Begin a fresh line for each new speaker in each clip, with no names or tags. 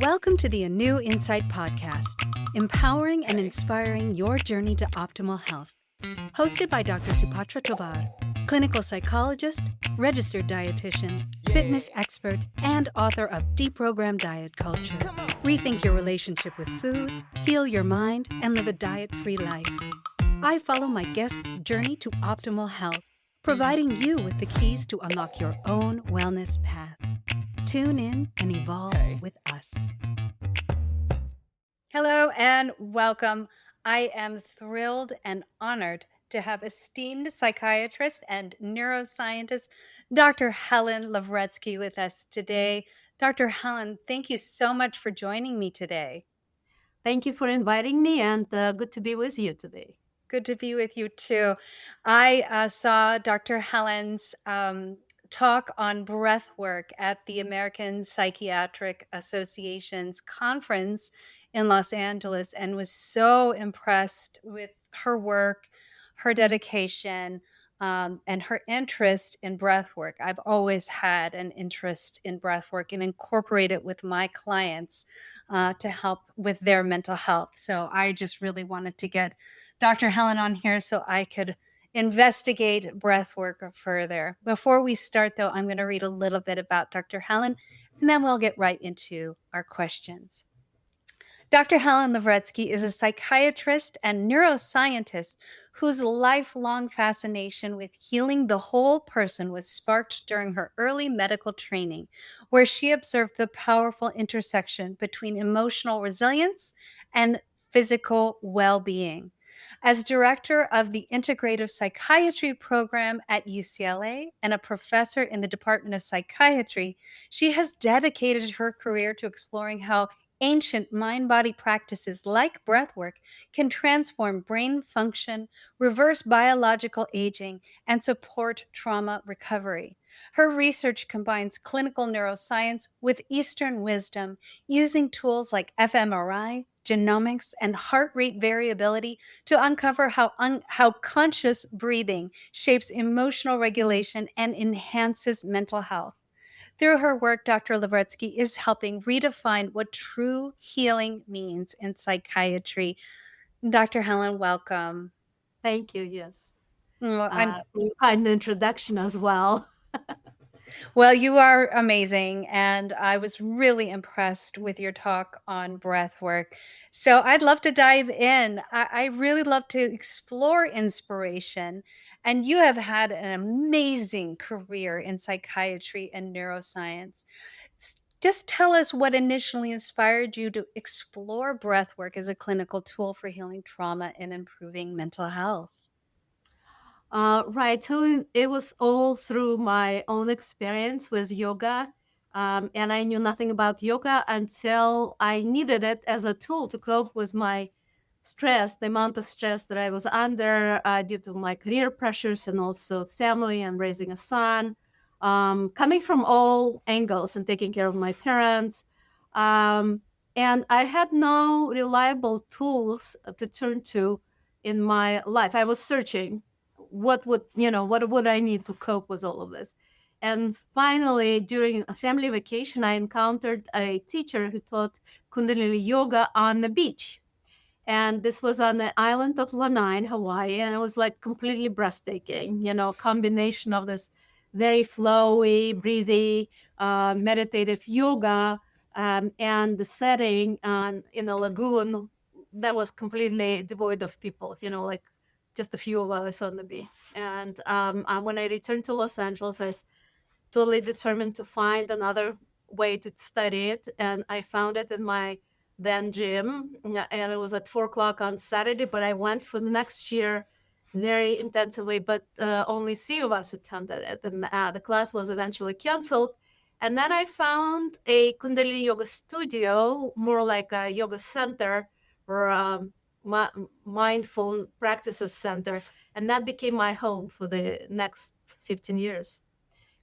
Welcome to the ANEW Insight Podcast, empowering and inspiring your journey to optimal health. Hosted by Dr. Supatra Tovar, clinical psychologist, registered dietitian, fitness expert, and author of Deprogram Diet Culture. Rethink your relationship with food, heal your mind, and live a diet-free life. I follow my guests' journey to optimal health, providing you with the keys to unlock your own wellness path. Tune in and evolve with us. Hello and welcome. I am thrilled and honored to have esteemed psychiatrist and neuroscientist Dr. Helen Lavretsky with us today. Dr. Helen, thank you so much for joining me today.
Thank you for inviting me, and good to be with you today.
Good to be with you too. I saw Dr. Helen's talk on breathwork at the American Psychiatric Association's conference in Los Angeles and was so impressed with her work, her dedication, and her interest in breathwork. I've always had an interest in breathwork and incorporate it with my clients to help with their mental health. So I just really wanted to get Dr. Helen on here so I could investigate breathwork further. Before we start, though, I'm going to read a little bit about Dr. Helen, and then we'll get right into our questions. Dr. Helen Lavretsky is a psychiatrist and neuroscientist whose lifelong fascination with healing the whole person was sparked during her early medical training, where she observed the powerful intersection between emotional resilience and physical well-being. As director of the Integrative Psychiatry program at UCLA and a professor in the Department of Psychiatry, she has dedicated her career to exploring how ancient mind-body practices like breathwork can transform brain function, reverse biological aging, and support trauma recovery. Her research combines clinical neuroscience with Eastern wisdom, using tools like fMRI, genomics, and heart rate variability to uncover how conscious breathing shapes emotional regulation and enhances mental health. Through her work, Dr. Lavretsky is helping redefine what true healing means in psychiatry. Dr. Helen, welcome.
Thank you. Yes.
I'm
kind introduction as well.
Well, you are amazing, and I was really impressed with your talk on breathwork. So I'd love to dive in. I really love to explore inspiration, and you have had an amazing career in psychiatry and neuroscience. Just tell us what initially inspired you to explore breathwork as a clinical tool for healing trauma and improving mental health.
Right. So it was all through my own experience with yoga. And I knew nothing about yoga until I needed it as a tool to cope with my stress, the amount of stress that I was under due to my career pressures and also family and raising a son, coming from all angles and taking care of my parents. And I had no reliable tools to turn to in my life. I was searching what would I need to cope with all of this. And finally, during a family vacation, I encountered a teacher who taught Kundalini yoga on the beach. And this was on the island of Lanai in Hawaii. And it was like completely breathtaking, combination of this very flowy, breathy, meditative yoga and the setting in a lagoon that was completely devoid of people, like just a few of us on the beach. And when I returned to Los Angeles, I was totally determined to find another way to study it. And I found it in my then gym. And it was at 4:00 on Saturday, but I went for the next year very intensively, but only 3 of us attended it. And the class was eventually canceled. And then I found a Kundalini yoga studio, more like a yoga center or mindful practices center, and that became my home for the next 15 years.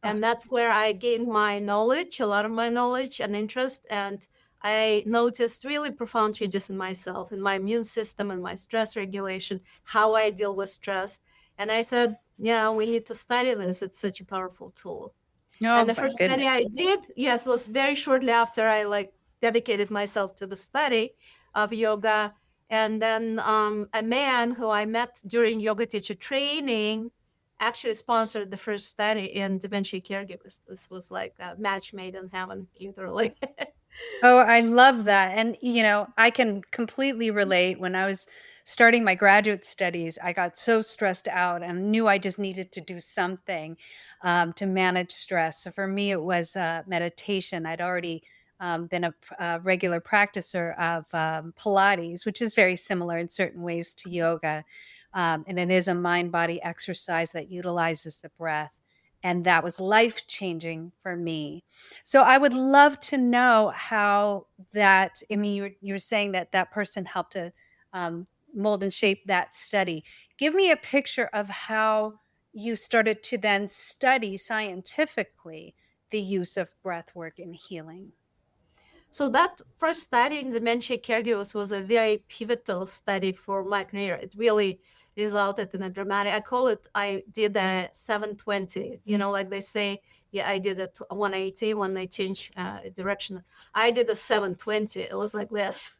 And that's where I gained my knowledge, a lot of my knowledge and interest, and I noticed really profound changes in myself, in my immune system and my stress regulation, how I deal with stress. And I said, we need to study this. It's such a powerful tool. And the first study I did, was very shortly after I dedicated myself to the study of yoga. And then a man who I met during yoga teacher training actually sponsored the first study in dementia caregivers. This was like a match made in heaven, literally.
Oh, I love that. And, I can completely relate. When I was starting my graduate studies, I got so stressed out and knew I just needed to do something to manage stress. So for me, it was meditation. I'd already been a regular practicer of Pilates, which is very similar in certain ways to yoga. And it is a mind body exercise that utilizes the breath. And that was life changing for me. So I would love to know how that, I mean, you were saying that that person helped to mold and shape that study. Give me a picture of how you started to then study scientifically the use of breath work in healing.
So that first study in dementia caregivers was a very pivotal study for my career. It really resulted in a dramatic, I call it, I did a 720, like they say, yeah, I did a 180 when they change direction. I did a 720. It was like this,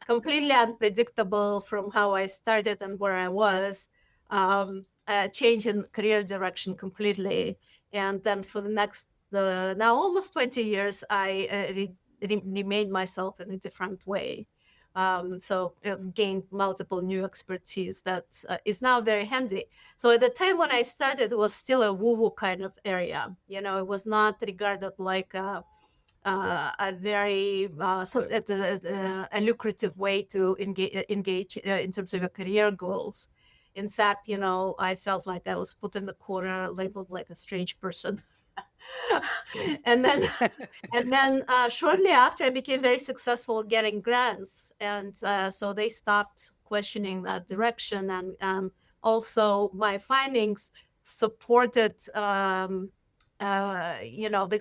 completely unpredictable from how I started and where I was, change in career direction completely. And then for the next, now almost 20 years, I remade myself in a different way. So it gained multiple new expertise that is now very handy. So at the time when I started, it was still a woo-woo kind of area. It was not regarded like a very a lucrative way to engage in terms of your career goals. In fact, I felt like I was put in the corner, labeled like a strange person. and then shortly after, I became very successful getting grants, and so they stopped questioning that direction. And also, my findings supported, the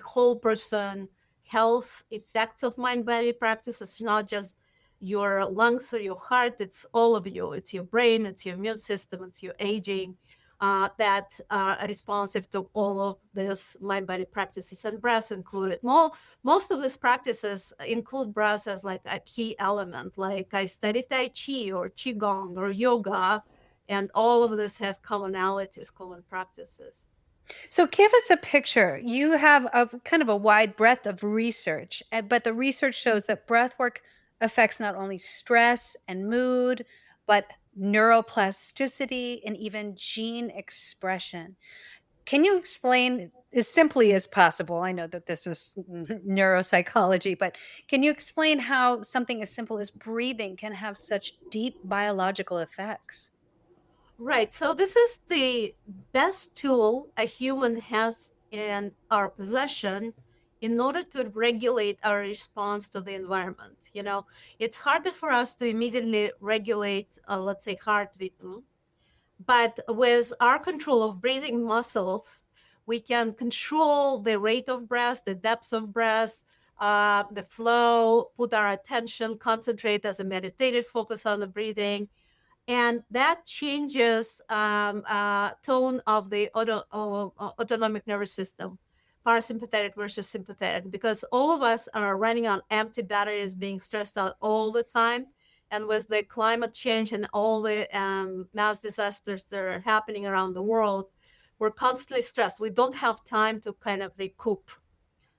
whole person health effects of mind-body practice. It's not just your lungs or your heart; it's all of you. It's your brain, it's your immune system, it's your aging, that are responsive to all of these mind body practices, and breath included. Most of these practices include breath as like a key element. Like I study Tai Chi or Qigong or yoga, and all of this have commonalities, common practices.
So give us a picture. You have a kind of a wide breadth of research, but the research shows that breath work affects not only stress and mood, but neuroplasticity and even gene expression. Can you explain as simply as possible? I know that this is neuropsychology, but can you explain how something as simple as breathing can have such deep biological effects?
Right. So this is the best tool a human has in our possession in order to regulate our response to the environment. It's harder for us to immediately regulate, let's say, heart rhythm, but with our control of breathing muscles, we can control the rate of breath, the depth of breath, the flow, put our attention, concentrate as a meditative focus on the breathing, and that changes tone of the autonomic nervous system, parasympathetic versus sympathetic, because all of us are running on empty batteries, being stressed out all the time. And with the climate change and all the mass disasters that are happening around the world, we're constantly stressed. We don't have time to kind of recoup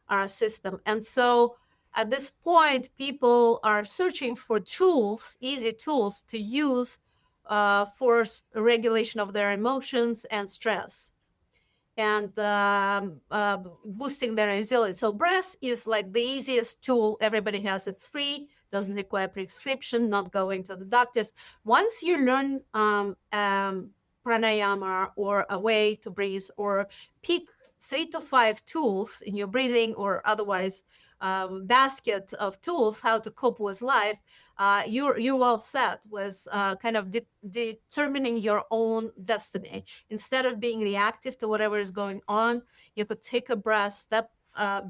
our system. And so at this point, people are searching for tools, easy tools to use for regulation of their emotions and stress, and boosting their resilience. So breath is like the easiest tool everybody has. It's free, doesn't require prescription, not going to the doctors. Once you learn pranayama or a way to breathe, or pick 3 to 5 tools in your breathing or otherwise basket of tools how to cope with life, you're well set with kind of determining your own destiny. Instead of being reactive to whatever is going on, you could take a breath, step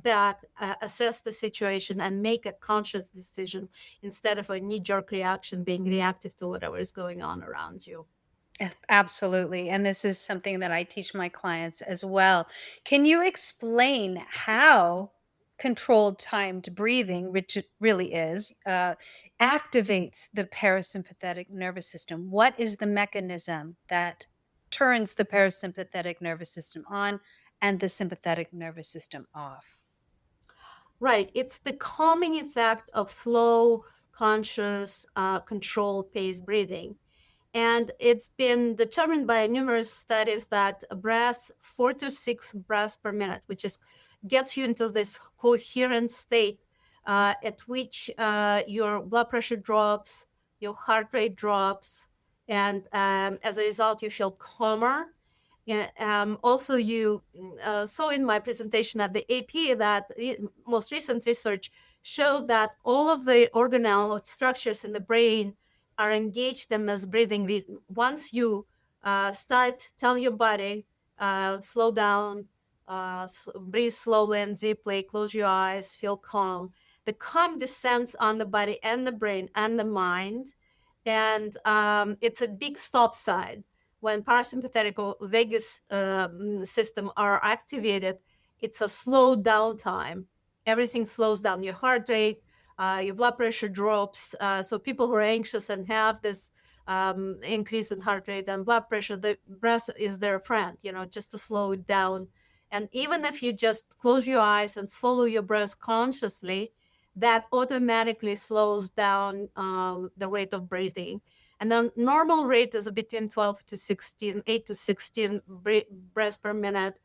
back, assess the situation, and make a conscious decision instead of a knee-jerk reaction, being reactive to whatever is going on around you.
Absolutely. And this is something that I teach my clients as well. Can you explain how controlled timed breathing, which it really is, activates the parasympathetic nervous system. What is the mechanism that turns the parasympathetic nervous system on and the sympathetic nervous system off?
Right. It's the calming effect of slow, conscious, controlled pace breathing. And it's been determined by numerous studies that a breath, 4 to 6 breaths per minute, which is gets you into this coherent state at which your blood pressure drops, your heart rate drops, and as a result, you feel calmer. Yeah, also, you saw in my presentation at the AP that most recent research showed that all of the organelle structures in the brain are engaged in this breathing rhythm. Once you start telling your body, slow down, breathe slowly and deeply, close your eyes, feel calm, the calm descends on the body and the brain and the mind. And it's a big stop sign. When parasympathetic or vagus system are activated, it's a slow down time. Everything slows down. Your heart rate, your blood pressure drops. So people who are anxious and have this increase in heart rate and blood pressure, the breath is their friend, just to slow it down. And even if you just close your eyes and follow your breath consciously, that automatically slows down the rate of breathing. And the normal rate is between 12 to 16, 8 to 16 breaths per minute.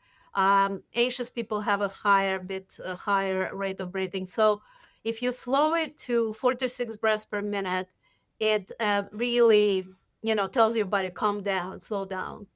Anxious people have a higher rate of breathing. So if you slow it to 4 to 6 breaths per minute, it really, tells your body, calm down, slow down.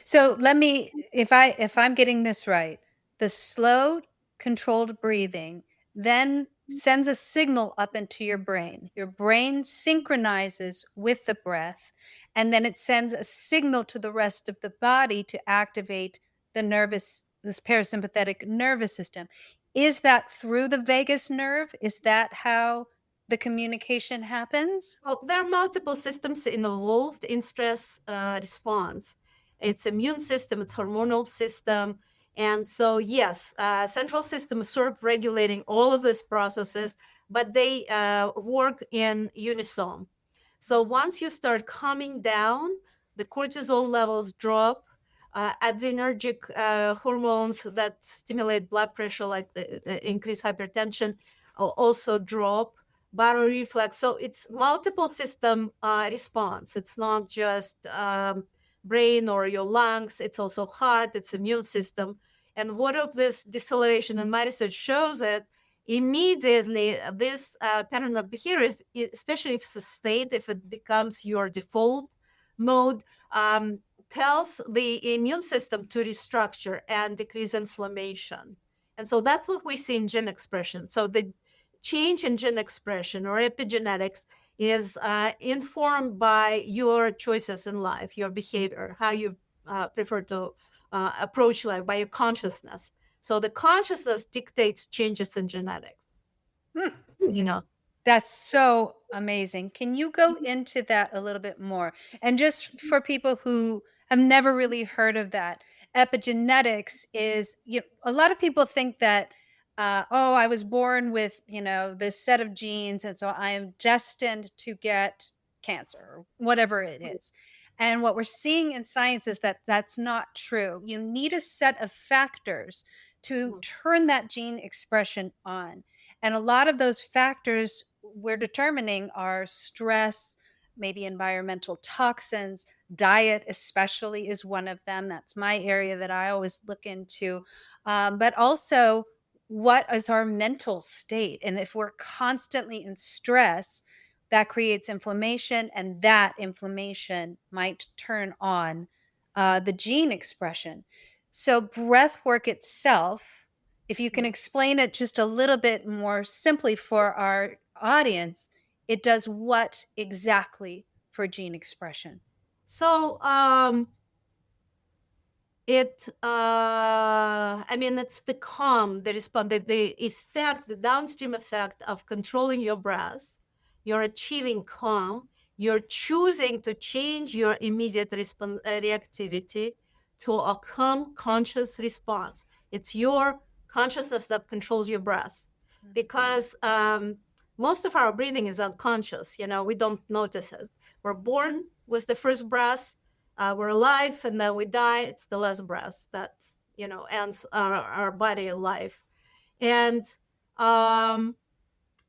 So let me, if I'm getting this right, the slow controlled breathing then sends a signal up into your brain. Your brain synchronizes with the breath, and then it sends a signal to the rest of the body to activate this parasympathetic nervous system. Is that through the vagus nerve? Is that how the communication happens?
Well, there are multiple systems involved in stress response. It's immune system, it's hormonal system. And so, yes, central system sort of regulating all of these processes, but they work in unison. So once you start calming down, the cortisol levels drop, adrenergic hormones that stimulate blood pressure, like the increased hypertension, also drop, bioreflex. So it's multiple system response. It's not just brain or your lungs. It's also heart. It's immune system. And what of this deceleration in my research shows it immediately. This pattern of behavior, especially if sustained, if it becomes your default mode, tells the immune system to restructure and decrease inflammation. And so that's what we see in gene expression. So the change in gene expression or epigenetics is informed by your choices in life, your behavior, how you prefer to approach life, by your consciousness. So the consciousness dictates changes in genetics.
Hmm.
You know,
That's so amazing. Can you go into that a little bit more? And just for people who have never really heard of that, epigenetics is, a lot of people think that, oh, I was born with, this set of genes, and so I am destined to get cancer or whatever it is. And what we're seeing in science is that that's not true. You need a set of factors to turn that gene expression on. And a lot of those factors we're determining are stress, maybe environmental toxins, diet, especially, is one of them. That's my area that I always look into. But also, what is our mental state? And if we're constantly in stress, that creates inflammation, and that inflammation might turn on the gene expression. So, breath work itself, if you can explain it just a little bit more simply for our audience, it does what exactly for gene expression?
so it's the calm, the response, the effect, the downstream effect of controlling your breath. You're achieving calm. You're choosing to change your immediate reactivity to a calm, conscious response. It's your consciousness that controls your breath,
Mhm.
because most of our breathing is unconscious. We don't notice it. We're born with the first breath, we're alive, and then we die. It's the last breath that ends our body life. And um,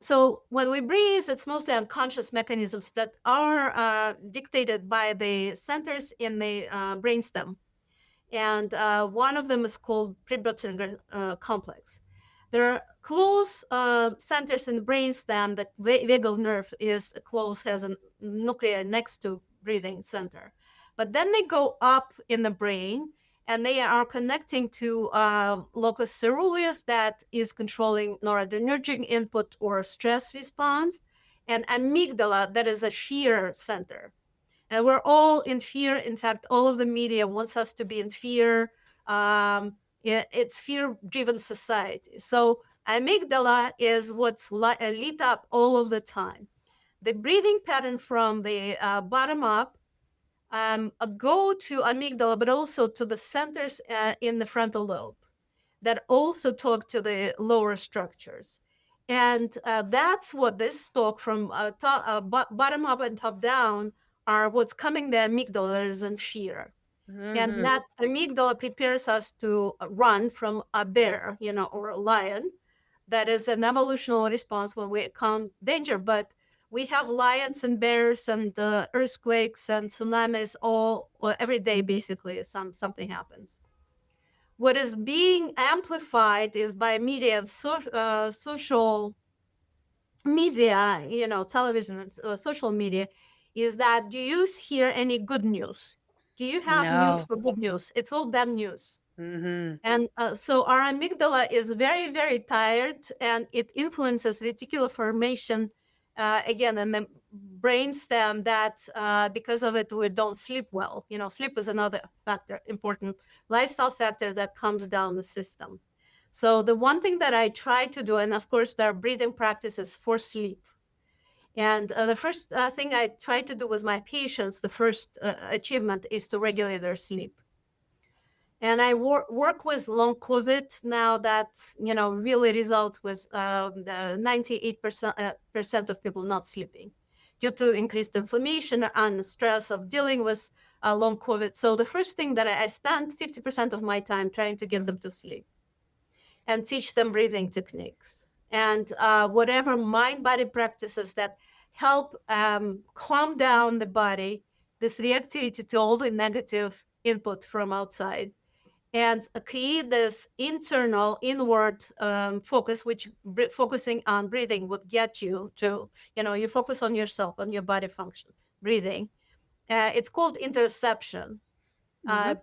so when we breathe, it's mostly unconscious mechanisms that are dictated by the centers in the brainstem, and one of them is called pre complex. There are close centers in the brainstem. That vagal nerve is close, has a nuclei next to breathing center. But then they go up in the brain, and they are connecting to locus ceruleus that is controlling noradrenergic input or stress response, and amygdala that is a fear center. And we're all in fear. In fact, all of the media wants us to be in fear. It's fear-driven society. So amygdala is what's lit up all of the time. The breathing pattern from the bottom up go to amygdala, but also to the centers in the frontal lobe that also talk to the lower structures. And that's what this talk from bottom up and top down are what's coming the amygdala is in fear. And
Mhm.
that amygdala prepares us to run from a bear, or a lion. That is an evolutionary response when we encounter danger. But we have lions and bears and earthquakes and tsunamis every day, basically, something happens. What is being amplified is by media and social media, television and social media, is that do you hear any good news? Do you have news
No.
for good news? It's all bad news.
Mhm.
And so our amygdala is very, very tired, and it influences reticular formation again in the brainstem. That because of it, we don't sleep well. Sleep is another factor, important lifestyle factor that comes down the system. So the one thing that I try to do, and of course there are breathing practices for sleep. And the first thing I try to do with my patients, the first achievement is to regulate their sleep. And I work with long COVID now. That really results with the 98% percent of people not sleeping due to increased inflammation and stress of dealing with long COVID. So the first thing that I spend 50% of my time trying to get them to sleep and teach them breathing techniques and whatever mind body practices that help calm down the body, this reactivity to all the negative input from outside, and create this internal inward focus, which focusing on breathing would get you to, you focus on yourself, on your body function, breathing. It's called interception. uh,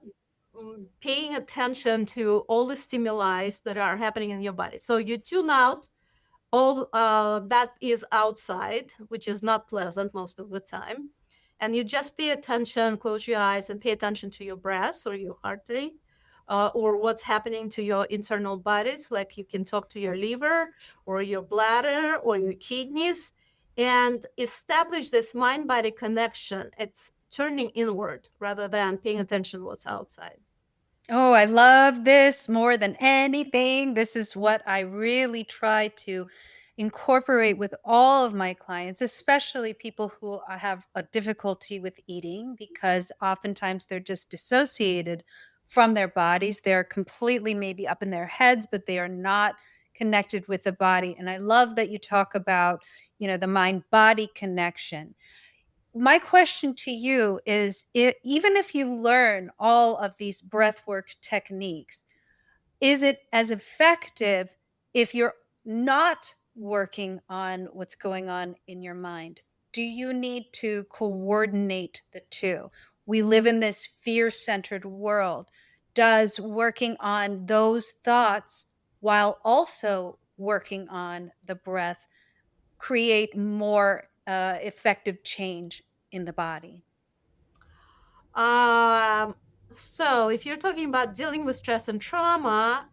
Mhm.
Paying attention to all the stimuli that are happening in your body. So you tune out all that is outside, which is not pleasant most of the time. And you just pay attention, close your eyes, and pay attention to your breath or your heart rate, or what's happening to your internal bodies. Like you can talk to your liver or your bladder or your kidneys and establish this mind body connection. It's turning inward rather than paying attention to what's outside.
Oh, I love this more than anything. This is what I really try to incorporate with all of my clients, especially people who have a difficulty with eating, because oftentimes they're just dissociated from their bodies. They're completely maybe up in their heads, but they are not connected with the body. And I love that you talk about, the mind body connection. My question to you is, even if you learn all of these breathwork techniques, is it as effective if you're not working on what's going on in your mind? Do you need to coordinate the two? We live in this fear centered world. Does working on those thoughts while also working on the breath create more effective change in the body?
Um, so if you're talking about dealing with stress and trauma,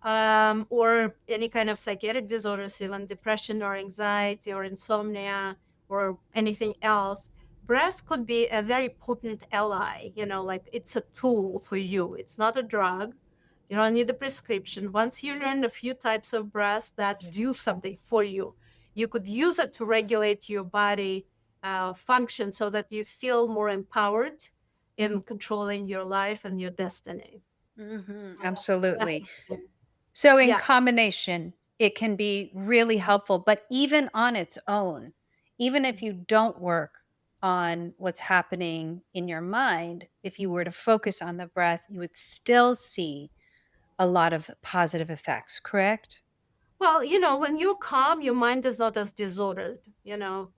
or any kind of psychiatric disorders, even depression or anxiety or insomnia or anything else, breath could be a very potent ally. Like it's a tool for you. It's not a drug. You don't need a prescription. Once you learn a few types of breaths that do something for you, you could use it to regulate your body function so that you feel more empowered in controlling your life and your destiny.
Absolutely.
Definitely.
So, in
Yeah.
combination, it can be really helpful, but even on its own, even if you don't work on what's happening in your mind, if you were to focus on the breath, you would still see a lot of positive effects, correct?
Well, when you're calm, your mind is not as disordered,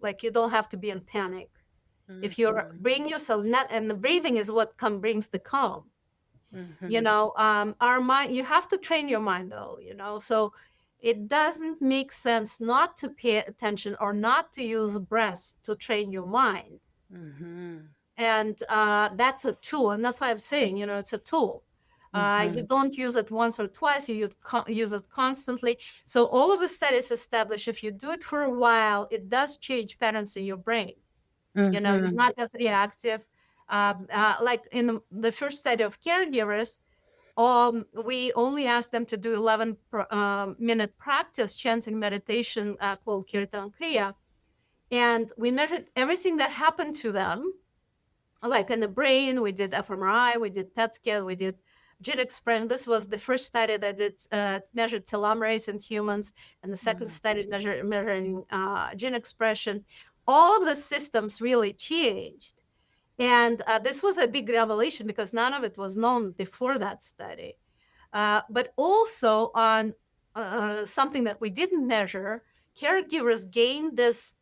like you don't have to be in panic. If you're
Mhm.
bring yourself net, and the breathing is what brings the calm.
Mhm.
Our mind, you have to train your mind though, so it doesn't make sense not to pay attention or not to use breath to train your mind.
Mhm.
And that's a tool, and that's why I'm saying, it's a tool. You
Mhm.
don't use it once or twice, use it constantly. So all of the studies establish if you do it for a while, it does change patterns in your brain. You're
Mhm.
not as reactive. Like in the first study of caregivers, we only asked them to do 11-minute practice chanting meditation called Kirtan Kriya. And we measured everything that happened to them, like in the brain. We did fMRI, we did PET scan, we did gene expression. This was the first study that did measured telomerase in humans, and the second
Mhm.
study measuring gene expression. All of the systems really changed. And this was a big revelation because none of it was known before that study. But also on something that we didn't measure, caregivers gain this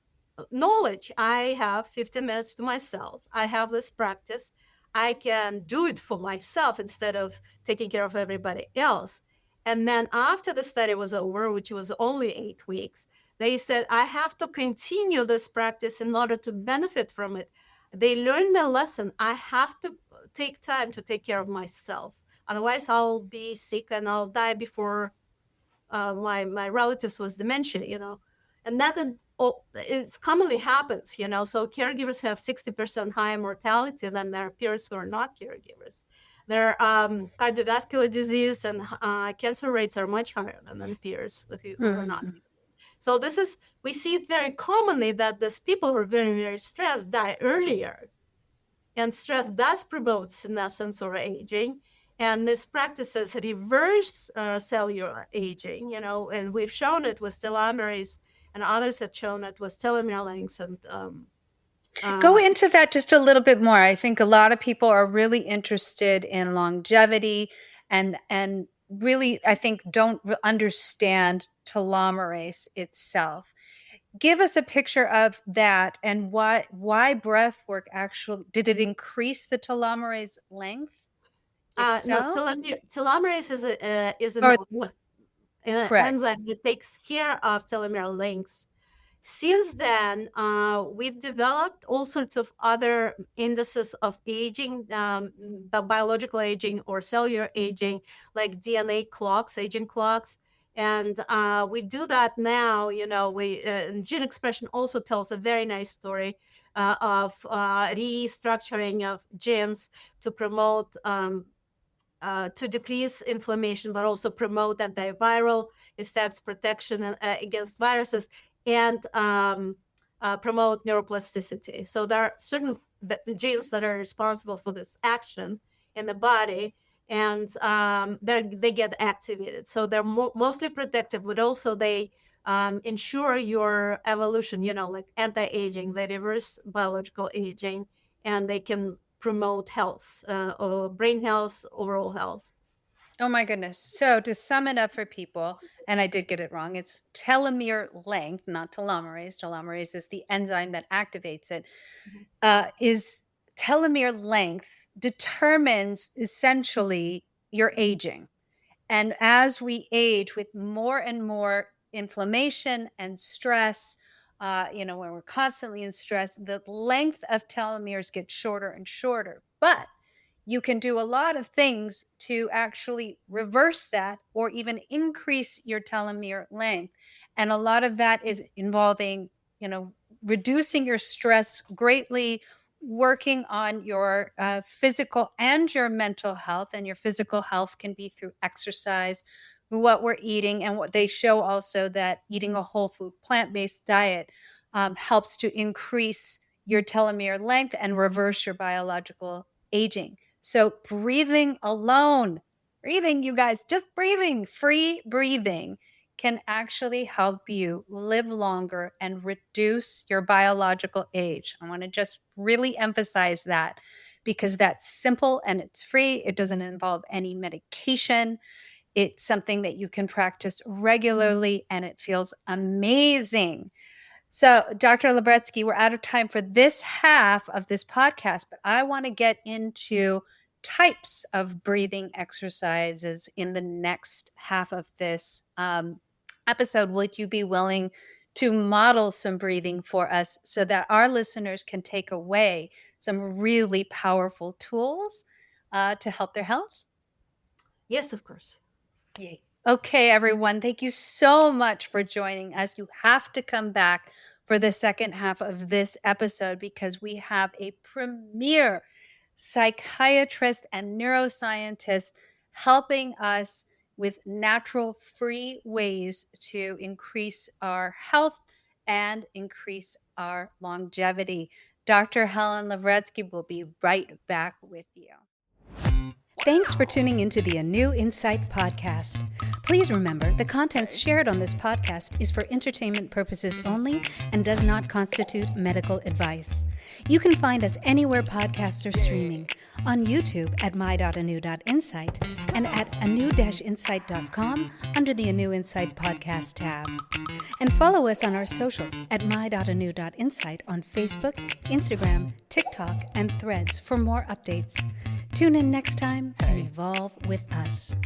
knowledge. I have 15 minutes to myself. I have this practice. I can do it for myself instead of taking care of everybody else. And then after the study was over, which was only 8 weeks, they said, I have to continue this practice in order to benefit from it. They learned the lesson. I have to take time to take care of myself. Otherwise, I'll be sick and I'll die before my relatives with dementia. And that it commonly happens. So caregivers have 60% higher mortality than their peers who are not caregivers. Their cardiovascular disease and cancer rates are much higher than their peers who are not.
Mhm.
So we see it very commonly that these people who are very, very stressed die earlier, and stress does promote senescence or aging. And this practices reverse cellular aging, and we've shown it with telomerase, and others have shown it with telomere lengths and
Go
uh,
into that just a little bit more. I think a lot of people are really interested in longevity and really I think understand telomerase itself. Give us a picture of that and why breath work actually did it increase the telomerase length
no,
itself?
telomerase is
Or
an
correct.
enzyme that takes care of telomere lengths. Since then, we've developed all sorts of other indices of aging, biological aging or cellular aging, like DNA clocks, aging clocks. And we do that now. Gene expression also tells a very nice story of restructuring of genes to promote to decrease inflammation, but also promote antiviral effects, protection against viruses, and promote neuroplasticity. So there are certain genes that are responsible for this action in the body, and they get activated. So they're mostly protective, but also they ensure your evolution, like anti-aging, they reverse biological aging, and they can promote health, or brain health, overall health.
Oh my goodness. So to sum it up for people, and I did get it wrong, it's telomere length, not telomerase. Telomerase is the enzyme that activates it.
Mhm.
Is telomere length determines essentially your aging. And as we age with more and more inflammation and stress, when we're constantly in stress, the length of telomeres gets shorter and shorter. But you can do a lot of things to actually reverse that or even increase your telomere length. And a lot of that is involving, reducing your stress greatly, working on your physical and your mental health. And your physical health can be through exercise, what we're eating, and what they show also that eating a whole food, plant-based diet helps to increase your telomere length and reverse your biological aging. So breathing alone, breathing, you guys, just breathing, free breathing can actually help you live longer and reduce your biological age. I want to just really emphasize that because that's simple and it's free. It doesn't involve any medication. It's something that you can practice regularly and it feels amazing. So, Dr. Lavretsky, we're out of time for this half of this podcast, but I want to get into types of breathing exercises in the next half of this episode. Would you be willing to model some breathing for us so that our listeners can take away some really powerful tools to help their health?
Yes, of course.
Yay. Okay, everyone. Thank you so much for joining us. You have to come back for the second half of this episode because we have a premier psychiatrist and neuroscientist helping us with natural, free ways to increase our health and increase our longevity. Dr. Helen Lavretsky will be right back with you. Thanks for tuning into the ANEW Insight Podcast. Please remember, the content shared on this podcast is for entertainment purposes only and does not constitute medical advice. You can find us anywhere podcasts are streaming, on YouTube at my.anew.insight and at anew-insight.com under the ANEW Insight Podcast tab. And follow us on our socials at my.anew.insight on Facebook, Instagram, TikTok, and Threads for more updates. Tune in next time and evolve with us.